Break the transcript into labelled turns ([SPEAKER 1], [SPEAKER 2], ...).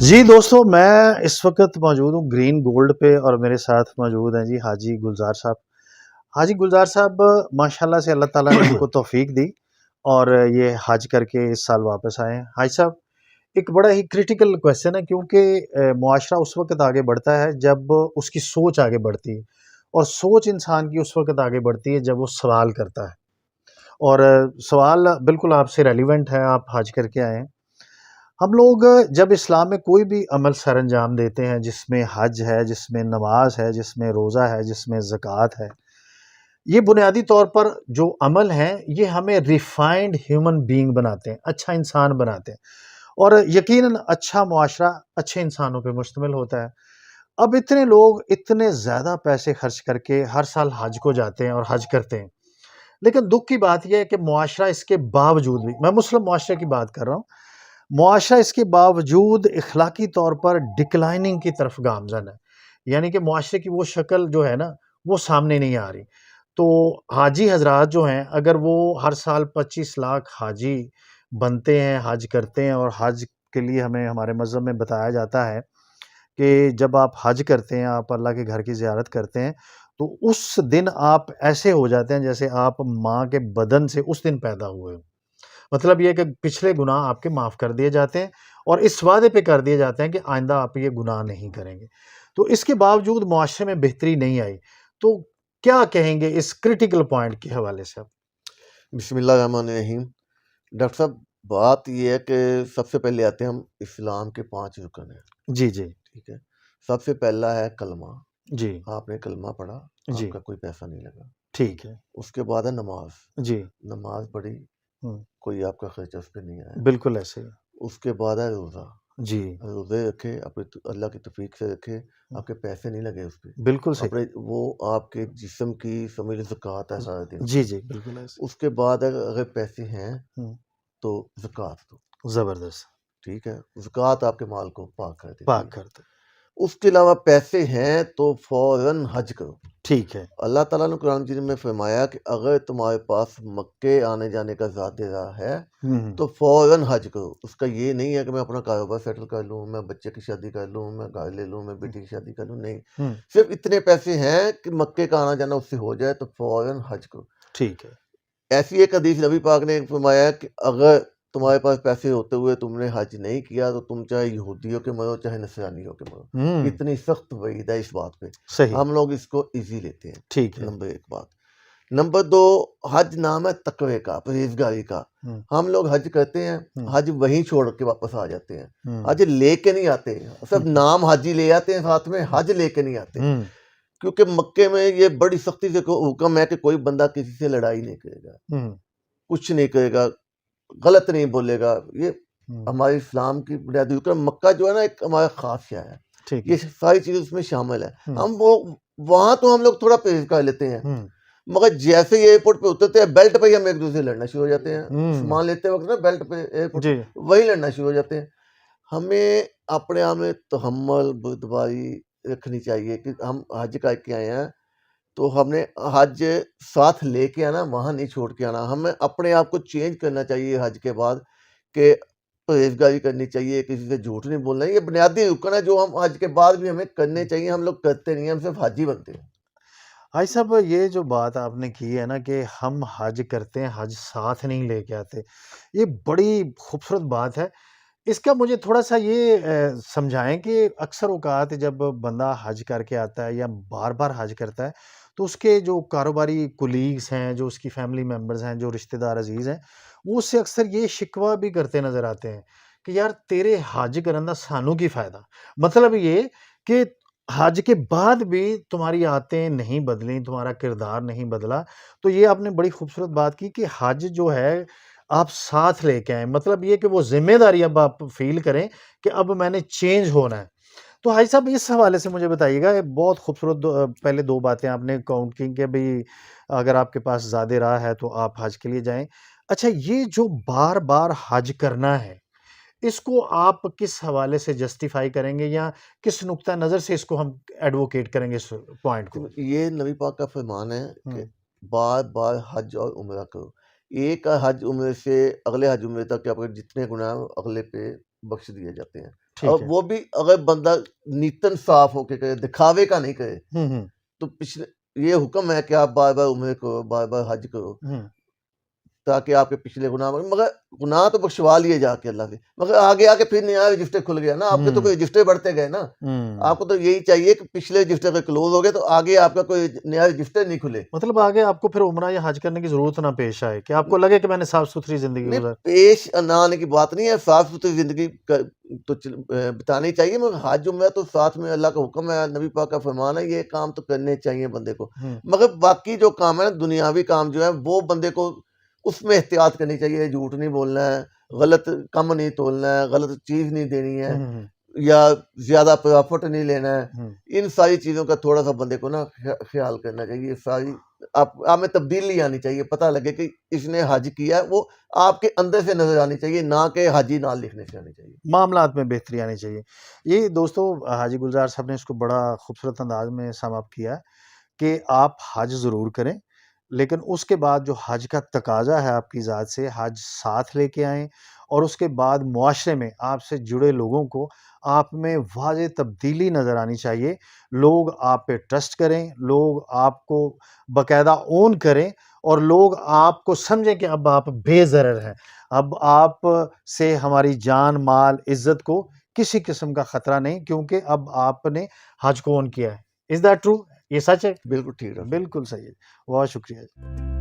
[SPEAKER 1] جی دوستو، میں اس وقت موجود ہوں گرین گولڈ پہ اور میرے ساتھ موجود ہیں جی حاجی گلزار صاحب۔ حاجی گلزار صاحب ماشاءاللہ سے اللہ تعالیٰ نے ان کو توفیق دی اور یہ حج کر کے اس سال واپس آئے ہیں۔ حاج صاحب، ایک بڑا ہی کریٹیکل کویسچن ہے کیونکہ معاشرہ اس وقت آگے بڑھتا ہے جب اس کی سوچ آگے بڑھتی ہے، اور سوچ انسان کی اس وقت آگے بڑھتی ہے جب وہ سوال کرتا ہے، اور سوال بالکل آپ سے ریلیونٹ ہے، آپ حج کر کے آئے ہیں۔ ہم لوگ جب اسلام میں کوئی بھی عمل سر انجام دیتے ہیں، جس میں حج ہے، جس میں نماز ہے، جس میں روزہ ہے، جس میں زکوٰۃ ہے، یہ بنیادی طور پر جو عمل ہیں یہ ہمیں ریفائنڈ ہیومن بینگ بناتے ہیں، اچھا انسان بناتے ہیں، اور یقیناً اچھا معاشرہ اچھے انسانوں پہ مشتمل ہوتا ہے۔ اب اتنے لوگ اتنے زیادہ پیسے خرچ کر کے ہر سال حج کو جاتے ہیں اور حج کرتے ہیں، لیکن دکھ کی بات یہ ہے کہ معاشرہ اس کے باوجود بھی، میں مسلم معاشرے کی بات کر رہا ہوں، معاشرہ اس کے باوجود اخلاقی طور پر ڈکلائننگ کی طرف گامزن ہے، یعنی کہ معاشرے کی وہ شکل جو ہے نا وہ سامنے نہیں آ رہی۔ تو حاجی حضرات جو ہیں، اگر وہ ہر سال 25 لاکھ حاجی بنتے ہیں، حج کرتے ہیں، اور حج کے لیے ہمیں ہمارے مذہب میں بتایا جاتا ہے کہ جب آپ حج کرتے ہیں، آپ اللہ کے گھر کی زیارت کرتے ہیں، تو اس دن آپ ایسے ہو جاتے ہیں جیسے آپ ماں کے بدن سے اس دن پیدا ہوئے ہو۔ مطلب یہ کہ پچھلے گناہ آپ کے معاف کر دیے جاتے ہیں، اور اس وعدے پہ کر دیے جاتے ہیں کہ آئندہ آپ یہ گناہ نہیں کریں گے۔ تو اس کے باوجود معاشرے میں بہتری نہیں آئی، تو کیا کہیں گے اس کریٹیکل پوائنٹ کے حوالے سے آپ؟
[SPEAKER 2] بسم اللہ الرحمن الرحیم۔ ڈاکٹر صاحب، بات یہ ہے کہ سب سے پہلے آتے ہیں ہم اسلام کے 5 رکن ہیں،
[SPEAKER 1] جی جی
[SPEAKER 2] ٹھیک ہے۔ سب سے پہلا ہے کلمہ،
[SPEAKER 1] جی
[SPEAKER 2] آپ نے کلمہ پڑھا،
[SPEAKER 1] جی،
[SPEAKER 2] آپ کا کوئی پیسہ نہیں لگا۔
[SPEAKER 1] ٹھیک ہے،
[SPEAKER 2] اس کے بعد ہے نماز،
[SPEAKER 1] جی،
[SPEAKER 2] نماز پڑھی، کوئی آپ کا خرچہ اس پہ نہیں آیا۔
[SPEAKER 1] بالکل ایسے ہی،
[SPEAKER 2] اس کے بعد ہے روزہ،
[SPEAKER 1] جی،
[SPEAKER 2] روزے رکھے، اپنے اللہ کی توفیق سے رکھے، آپ کے پیسے نہیں لگے اس پہ،
[SPEAKER 1] بالکل صحیح،
[SPEAKER 2] اپنے وہ آپ کے جسم کی سمجھ زکوٰۃ ہے سارے دن
[SPEAKER 1] جی
[SPEAKER 2] کی۔
[SPEAKER 1] جی، بالکل ایسے،
[SPEAKER 2] اس کے بعد اگر پیسے ہیں تو زکوٰۃ دو،
[SPEAKER 1] زبردست،
[SPEAKER 2] ٹھیک ہے۔ زکوٰۃ آپ کے مال کو پاک کر دیتی
[SPEAKER 1] پاک
[SPEAKER 2] ہے۔
[SPEAKER 1] کرتے،
[SPEAKER 2] اس کے علاوہ پیسے ہیں تو فوراً حج کرو۔
[SPEAKER 1] ٹھیک ہے،
[SPEAKER 2] اللہ تعالیٰ نے قرآن مجید میں فرمایا کہ اگر تمہارے پاس مکے آنے جانے کا ذاتی راہ ہے تو فوراً حج کرو۔ اس کا یہ نہیں ہے کہ میں اپنا کاروبار سیٹل کر لوں، میں بچے کی شادی کر لوں، میں گھر لے لوں، میں بیٹی کی شادی کر لوں، نہیں، صرف اتنے پیسے ہیں کہ مکے کا آنا جانا اس سے ہو جائے تو فوراً حج کرو۔
[SPEAKER 1] ٹھیک ہے،
[SPEAKER 2] ایسی ایک حدیث نبی پاک نے فرمایا کہ اگر تمہارے پاس پیسے ہوتے ہوئے تم نے حج نہیں کیا تو تم چاہے یہودیوں کے مرو چاہے نصرانیوں کے مرو۔ اتنی سخت وعید ہے اس بات پہ،
[SPEAKER 1] صحیح،
[SPEAKER 2] ہم لوگ اس کو ایزی لیتے ہیں۔
[SPEAKER 1] ٹھیک ہے،
[SPEAKER 2] نمبر 1 بات۔ نمبر 2، حج نام ہے تقوی کا، پرہیزگاری کا۔ ہم لوگ حج کرتے ہیں، حج وہیں چھوڑ کے واپس آ جاتے ہیں، حج لے کے نہیں آتے، صرف نام حجی لے آتے ہیں، ساتھ میں حج لے کے نہیں آتے، کیونکہ مکے میں یہ بڑی سختی سے حکم ہے کہ کوئی بندہ کسی سے لڑائی نہیں کرے گا، کچھ نہیں کرے گا، غلط نہیں بولے گا۔ یہ ہمارے اسلام کی بنیادی حکم۔ مکہ جو ہے نا ایک ہمارا خاص شہر ہے، یہ ساری چیزیں اس میں شامل ہے۔ ہم وہاں تو ہم لوگ تھوڑا پرہیز کر لیتے ہیں، مگر جیسے ہی ایئرپورٹ پہ اترتے ہیں بیلٹ پہ ہی ہم ایک دوسرے سے لڑنا شروع ہو جاتے ہیں، سامان لیتے وقت نا بیلٹ پہ ایئرپورٹ پہ وہی لڑنا شروع ہو جاتے ہیں۔ ہمیں اپنے آپ میں تحمل بردباری رکھنی چاہیے کہ ہم حج کر کے آئے ہیں تو ہم نے حج ساتھ لے کے آنا، وہاں نہیں چھوڑ کے آنا۔ ہمیں اپنے آپ کو چینج کرنا چاہیے حج کے بعد، کہ پرہیزگاری کرنی چاہیے، کسی سے جھوٹ نہیں بولنا۔ یہ بنیادی رکن ہے جو ہم حج کے بعد بھی ہمیں کرنے چاہیے، ہم لوگ کرتے نہیں ہیں، ہم صرف حاجی بنتے ہیں۔
[SPEAKER 1] حاج صاحب، یہ جو بات آپ نے کی ہے نا کہ ہم حج کرتے ہیں، حج ساتھ نہیں لے کے آتے، یہ بڑی خوبصورت بات ہے۔ اس کا مجھے تھوڑا سا یہ سمجھائیں کہ اکثر اوقات جب بندہ حج کر کے آتا ہے یا بار بار حج کرتا ہے تو اس کے جو کاروباری کولیگز ہیں، جو اس کی فیملی ممبرز ہیں، جو رشتہ دار عزیز ہیں، وہ اس سے اکثر یہ شکوہ بھی کرتے نظر آتے ہیں کہ یار تیرے حج کرن دا سانو کی فائدہ۔ مطلب یہ کہ حج کے بعد بھی تمہاری عادتیں نہیں بدلیں، تمہارا کردار نہیں بدلا۔ تو یہ آپ نے بڑی خوبصورت بات کی کہ حج جو ہے آپ ساتھ لے کے آئیں، مطلب یہ کہ وہ ذمہ داری اب آپ فیل کریں کہ اب میں نے چینج ہونا ہے۔ تو حاجی صاحب، اس حوالے سے مجھے بتائیے گا، بہت خوبصورت پہلے 2 باتیں آپ نے کاؤنٹ کی کہ بھئی اگر آپ کے پاس زیادہ راہ ہے تو آپ حج کے لیے جائیں۔ اچھا، یہ جو بار بار حج کرنا ہے، اس کو آپ کس حوالے سے جسٹیفائی کریں گے یا کس نقطہ نظر سے اس کو ہم ایڈووکیٹ کریں گے اس پوائنٹ کو؟
[SPEAKER 2] یہ نبی پاک کا فرمان ہے کہ بار بار حج اور عمرہ کرو۔ ایک حج عمرے سے اگلے حج عمرے تک آپ کے جتنے گناہ اگلے پہ بخش دیے جاتے ہیں۔
[SPEAKER 1] ٹھیک
[SPEAKER 2] اور
[SPEAKER 1] ہے
[SPEAKER 2] وہ بھی اگر بندہ نیتن صاف ہو کے کرے، دکھاوے کا نہیں کرے. تو پچھلے یہ حکم ہے کہ آپ بار بار عمرے کرو، بار بار حج کرو، تاکہ آپ کے پچھلے گناہ مگر گناہ تو بخشوا لیے جا کے اللہ سے، مگر آگے آگے پھر نیا رجسٹر کھل گیا نا. آپ کے تو کوئی رجسٹر بڑھتے گئے نا. آپ کو تو یہی چاہیے کہ پچھلے رجسٹر کا کلوز ہو گئے تو آگے آپ کا کوئی نیا رجسٹر نہیں کھلے.
[SPEAKER 1] مطلب آگے آپ کو پھر عمرہ یا حج کرنے کی ضرورت نہ پیش آئے کہ آپ کو لگے کہ میں نے صاف ستھری زندگی
[SPEAKER 2] نہیں،
[SPEAKER 1] گزار.
[SPEAKER 2] پیش نہ آنے کی بات نہیں ہے، صاف ستھری زندگی تو بتانی چاہیے، مگر حج عمرہ تو ساتھ میں اللہ کا حکم ہے، نبی پاک کا فرمان ہے، یہ کام تو کرنے چاہیے بندے کو. مگر باقی جو کام ہے نا، دنیاوی کام جو ہے وہ بندے کو اس میں احتیاط کرنی چاہیے. جھوٹ نہیں بولنا ہے، غلط کم نہیں تولنا ہے، غلط چیز نہیں دینی ہے، یا زیادہ پرافٹ نہیں لینا ہے. ان ساری چیزوں کا تھوڑا سا بندے کو نا خیال کرنا چاہیے. ساری آپ میں تبدیلی آنی چاہیے، پتہ لگے کہ اس نے حج کیا ہے، وہ آپ کے اندر سے نظر آنی چاہیے، نہ کہ حاجی نال لکھنے سے آنی چاہیے.
[SPEAKER 1] معاملات میں بہتری آنی چاہیے. یہ دوستو حاجی گلزار صاحب نے اس کو بڑا خوبصورت انداز میں سم اپ کیا ہے کہ آپ حج ضرور کریں، لیکن اس کے بعد جو حج کا تقاضا ہے آپ کی ذات سے، حج ساتھ لے کے آئیں، اور اس کے بعد معاشرے میں آپ سے جڑے لوگوں کو آپ میں واضح تبدیلی نظر آنی چاہیے. لوگ آپ پہ ٹرسٹ کریں، لوگ آپ کو باقاعدہ اون کریں، اور لوگ آپ کو سمجھیں کہ اب آپ بے ضرر ہیں، اب آپ سے ہماری جان مال عزت کو کسی قسم کا خطرہ نہیں، کیونکہ اب آپ نے حج کو اون کیا ہے. Is that true? یہ سچ ہے؟
[SPEAKER 2] بالکل ٹھیک ہے.
[SPEAKER 1] بالکل صحیح ہے. بہت شکریہ.